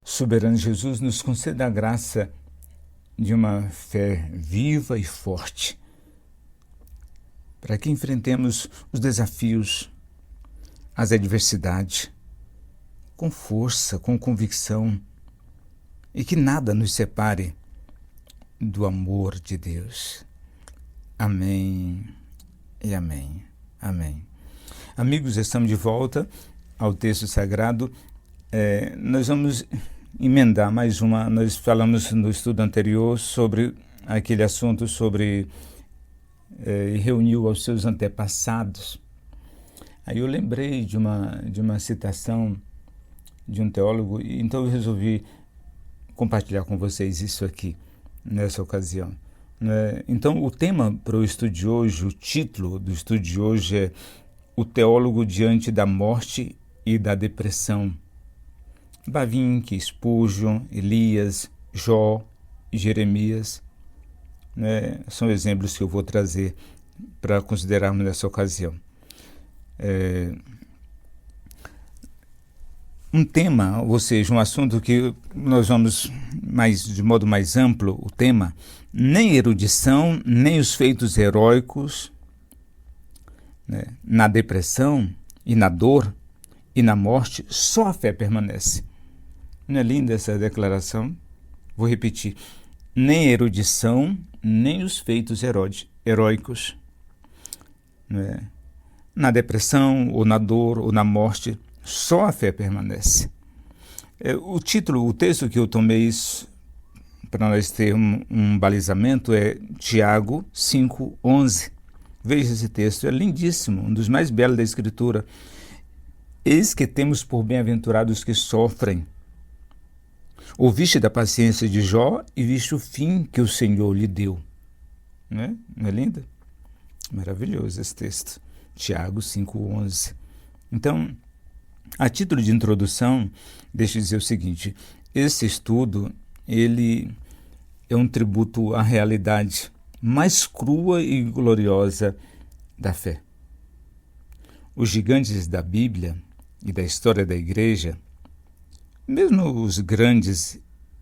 Soberano Jesus, nos conceda a graça de uma fé viva e forte, para que enfrentemos os desafios, as adversidades, com força, com convicção, e que nada nos separe do amor de Deus. Amém e amém. Amém. Amigos, estamos de volta ao texto sagrado. Nós vamos emendar mais uma. Nós falamos no estudo anterior sobre aquele assunto sobre reuniu aos seus antepassados. Aí eu lembrei de uma citação de um teólogo, e então eu resolvi compartilhar com vocês isso aqui, nessa ocasião. Então, o tema para o estudo de hoje, o título do estudo de hoje é O Teólogo Diante da Morte e da Depressão. Bavinck, Spurgeon, Elias, Jó e Jeremias, são exemplos que eu vou trazer para considerarmos nessa ocasião. Um tema, ou seja, um assunto que nós vamos de modo mais amplo, o tema, nem erudição, nem os feitos heróicos, na depressão e na dor e na morte, só a fé permanece. Não é linda essa declaração? Vou repetir. Nem erudição, nem os feitos heróicos. Na depressão, ou na dor, ou na morte, só a fé permanece. O texto que eu tomei para nós termos um balizamento é Tiago 5:11. Veja esse texto, é lindíssimo, um dos mais belos da Escritura. Eis que temos por bem-aventurados os que sofrem. Ouviste da paciência de Jó e viste o fim que o Senhor lhe deu. Não é lindo? Maravilhoso esse texto. Tiago 5:11. Então, a título de introdução, deixa eu dizer o seguinte: esse estudo, ele é um tributo à realidade mais crua e gloriosa da fé. Os gigantes da Bíblia e da história da Igreja, mesmo os grandes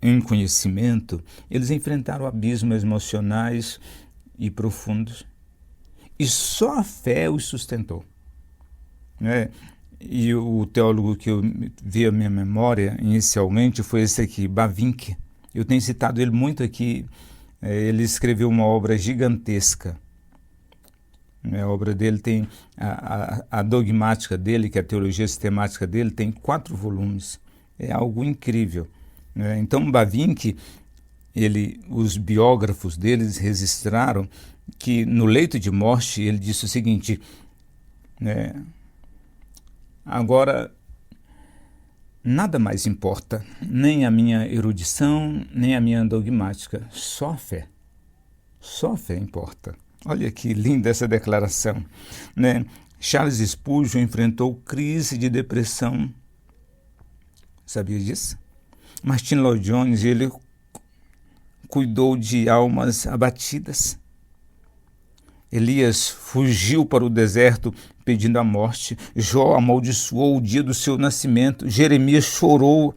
em conhecimento, eles enfrentaram abismos emocionais e profundos, e só a fé os sustentou. E o teólogo que eu vi à minha memória inicialmente foi esse aqui, Bavinck. Eu tenho citado ele muito aqui. Ele escreveu uma obra gigantesca. A obra dele tem a dogmática dele, que é a teologia sistemática dele, tem 4 volumes. É algo incrível. Então, Bavinck, os biógrafos deles registraram que no leito de morte ele disse o seguinte: agora, nada mais importa, nem a minha erudição, nem a minha dogmática, só a fé. Só a fé importa. Olha que linda essa declaração. Charles Spurgeon enfrentou crise de depressão. Sabia disso? Martin Lloyd-Jones, ele cuidou de almas abatidas. Elias fugiu para o deserto pedindo a morte. Jó amaldiçoou o dia do seu nascimento. Jeremias chorou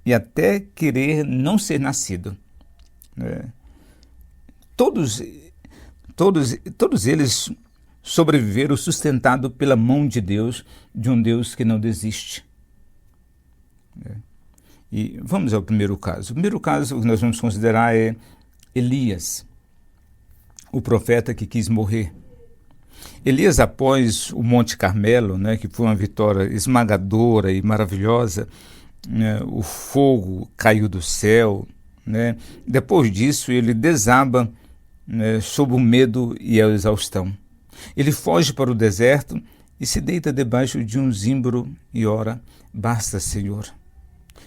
e até querer não ser nascido. Todos eles sobreviveram sustentados pela mão de Deus, de um Deus que não desiste. E vamos ao primeiro caso. O primeiro caso que nós vamos considerar é Elias, o profeta que quis morrer. Elias, após o Monte Carmelo, que foi uma vitória esmagadora e maravilhosa, o fogo caiu do céu, depois disso ele desaba sob o medo e a exaustão. Ele foge para o deserto e se deita debaixo de um zimbro e ora: basta, Senhor,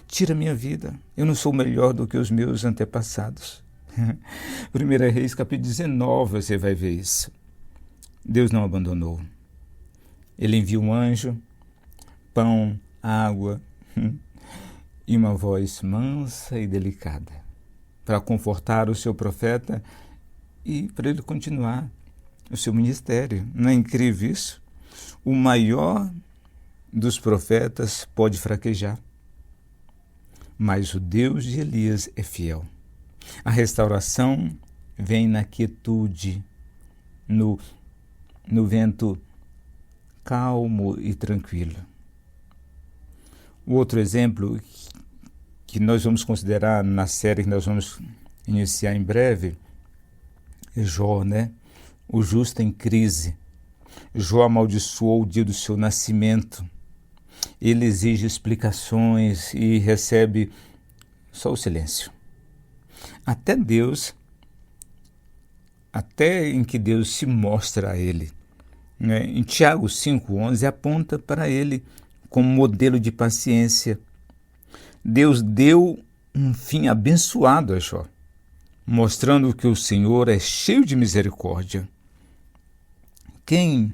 tira minha vida, eu não sou melhor do que os meus antepassados. 1 Reis, capítulo 19, você vai ver isso. Deus não abandonou. Ele envia um anjo, pão, água e uma voz mansa e delicada para confortar o seu profeta e para ele continuar o seu ministério. Não é incrível isso? O maior dos profetas pode fraquejar. mas o Deus de Elias é fiel. A restauração vem na quietude, no vento calmo e tranquilo. O outro exemplo que nós vamos considerar na série que nós vamos iniciar em breve é Jó, né? O justo em crise. Jó amaldiçoou o dia do seu nascimento. Ele exige explicações e recebe só o silêncio. Até em que Deus se mostra a ele. Né? Em Tiago 5,11 aponta para ele como modelo de paciência. Deus deu um fim abençoado a Jó, mostrando que o Senhor é cheio de misericórdia. Quem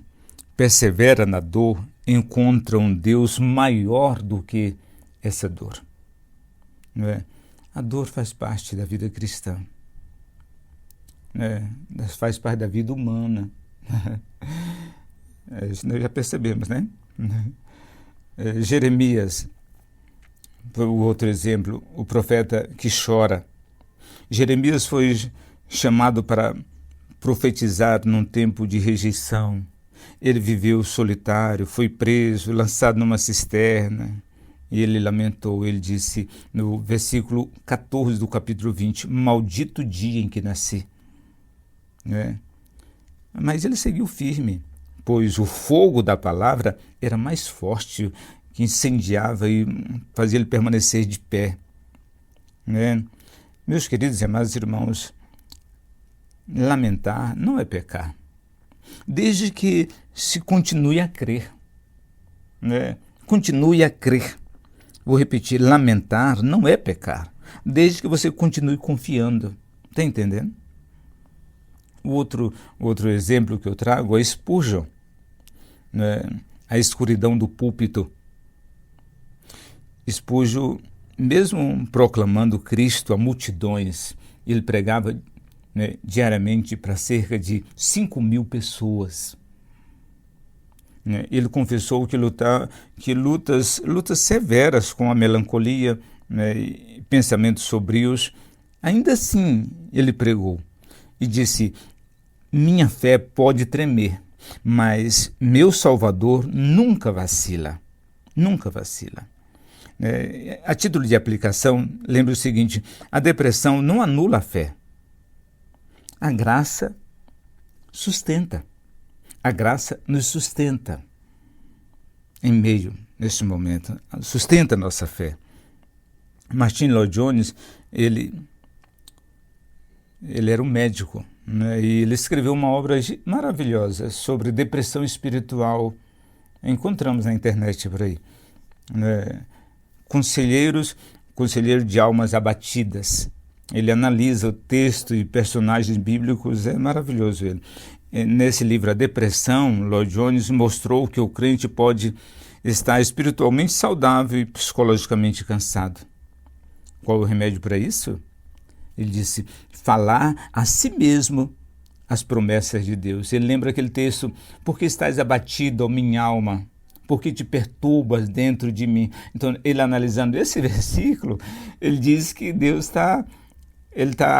persevera na dor encontra um Deus maior do que essa dor. Não é? A dor faz parte da vida cristã, né? Faz parte da vida humana. Isso nós já percebemos, né? Jeremias, o outro exemplo, o profeta que chora. Jeremias foi chamado para profetizar num tempo de rejeição. Ele viveu solitário, foi preso, lançado numa cisterna. E ele lamentou, ele disse no versículo 14 do capítulo 20, maldito dia em que nasci. Né? Mas ele seguiu firme, pois o fogo da palavra era mais forte, que incendiava e fazia ele permanecer de pé. Né? Meus queridos e amados irmãos, lamentar não é pecar, desde que se continue a crer. Né? Continue a crer. Vou repetir, lamentar não é pecar, desde que você continue confiando. Está entendendo? O outro exemplo que eu trago é Spurgeon, né? A escuridão do púlpito. Spurgeon, mesmo proclamando Cristo a multidões, ele pregava, né, diariamente para cerca de 5.000 pessoas. Né? Ele confessou que lutas severas com a melancolia, né, e pensamentos sombrios. Ainda assim, ele pregou e disse: minha fé pode tremer, mas meu Salvador nunca vacila. Nunca vacila. A título de aplicação, lembre o seguinte: a depressão não anula a fé. A graça sustenta. A graça nos sustenta em meio, neste momento, sustenta a nossa fé. Martin Lloyd-Jones, ele era um médico, né? E ele escreveu uma obra maravilhosa sobre depressão espiritual. Encontramos na internet por aí. Né? Conselheiro de almas abatidas. Ele analisa o texto e personagens bíblicos, é maravilhoso ele. Nesse livro, A Depressão, Lloyd-Jones mostrou que o crente pode estar espiritualmente saudável e psicologicamente cansado. Qual o remédio para isso? Ele disse: falar a si mesmo as promessas de Deus. Ele lembra aquele texto: por que estás abatido, ó minha alma? Por que te perturbas dentro de mim? Então, ele analisando esse versículo, ele diz que Deus está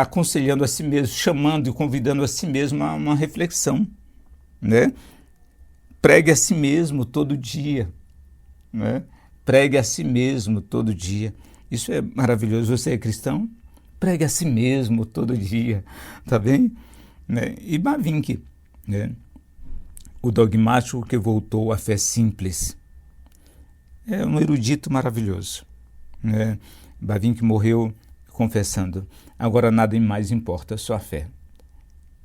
aconselhando a si mesmo, chamando e convidando a si mesmo a uma reflexão. Né? Pregue a si mesmo todo dia. Né? Pregue a si mesmo todo dia. Isso é maravilhoso. Você é cristão? Pregue a si mesmo todo dia. Tá bem? Né? E Bavinck, né? O dogmático que voltou à fé simples. É um erudito maravilhoso. Né? Bavinck morreu confessando: agora nada mais importa, só a fé.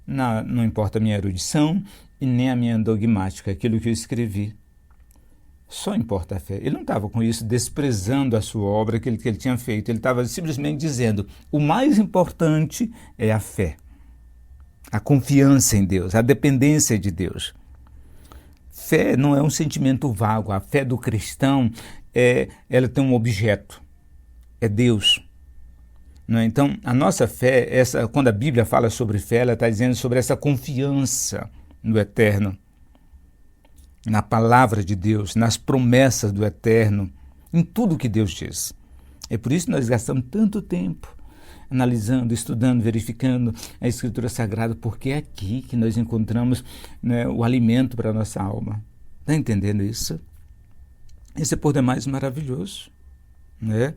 Não importa a minha erudição e nem a minha dogmática, aquilo que eu escrevi. Só importa a fé. Ele não estava com isso desprezando a sua obra que ele tinha feito. Ele estava simplesmente dizendo: o mais importante é a fé. A confiança em Deus, a dependência de Deus. Fé não é um sentimento vago. A fé do cristão, ela tem um objeto. É Deus. Não é? Então, a nossa fé, quando a Bíblia fala sobre fé, ela está dizendo sobre essa confiança no eterno, na palavra de Deus, nas promessas do eterno, em tudo que Deus diz. É por isso que nós gastamos tanto tempo analisando, estudando, verificando a Escritura Sagrada, porque é aqui que nós encontramos, né, o alimento para a nossa alma. Está entendendo isso? Isso é por demais maravilhoso, né?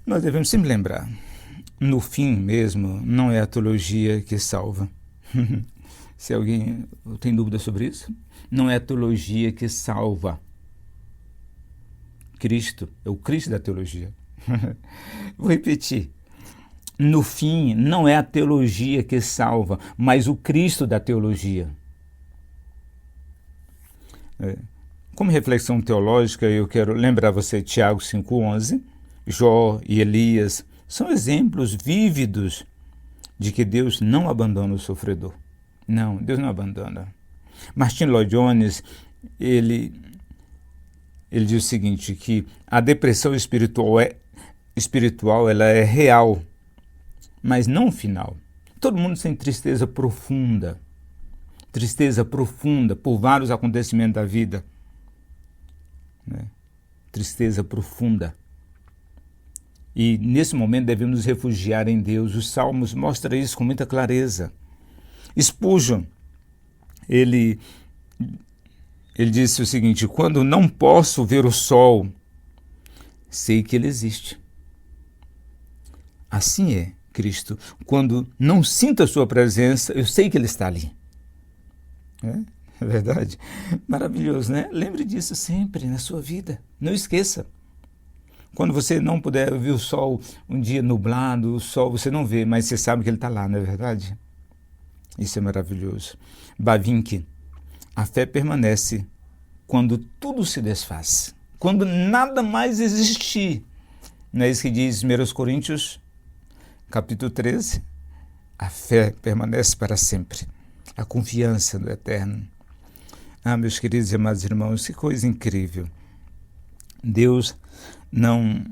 Nós devemos sempre lembrar, no fim mesmo, não é a teologia que salva. Se alguém tem dúvida sobre isso, não é a teologia que salva. Cristo é o Cristo da teologia. Vou repetir. No fim, não é a teologia que salva, mas o Cristo da teologia. Como reflexão teológica, eu quero lembrar você Tiago 5,11, Jó e Elias são exemplos vívidos de que Deus não abandona o sofredor. Não, Deus não abandona. Martin Lloyd Jones, ele diz o seguinte, que a depressão espiritual ela é real, mas não final. Todo mundo tem tristeza profunda por vários acontecimentos da vida. Né? Tristeza profunda. E nesse momento devemos nos refugiar em Deus. Os Salmos mostram isso com muita clareza. Spurgeon, ele disse o seguinte, quando não posso ver o sol, sei que ele existe. Assim é Cristo. Quando não sinto a sua presença, eu sei que ele está ali. É verdade? Maravilhoso, né? Lembre disso sempre na sua vida. Não esqueça. Quando você não puder ver o sol, um dia nublado, o sol você não vê, mas você sabe que ele está lá, não é verdade? Isso é maravilhoso. Bavinck, a fé permanece quando tudo se desfaz, quando nada mais existir. Não é isso que diz 1 Coríntios, capítulo 13? A fé permanece para sempre, a confiança no eterno. Ah, meus queridos e amados irmãos, que coisa incrível. Deus não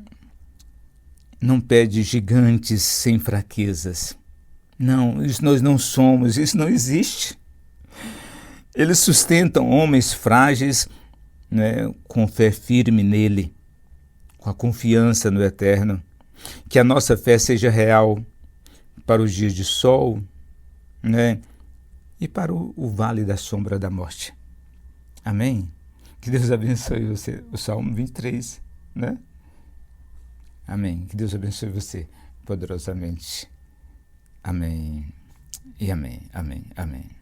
pede gigantes sem fraquezas. Não, isso nós não somos, isso não existe. Eles sustentam homens frágeis, né, com fé firme nele, com a confiança no eterno. Que a nossa fé seja real para os dias de sol, né, e para o vale da sombra da morte. Amém? Que Deus abençoe você. O Salmo 23, né? Amém. Que Deus abençoe você poderosamente. Amém. E amém. Amém. Amém.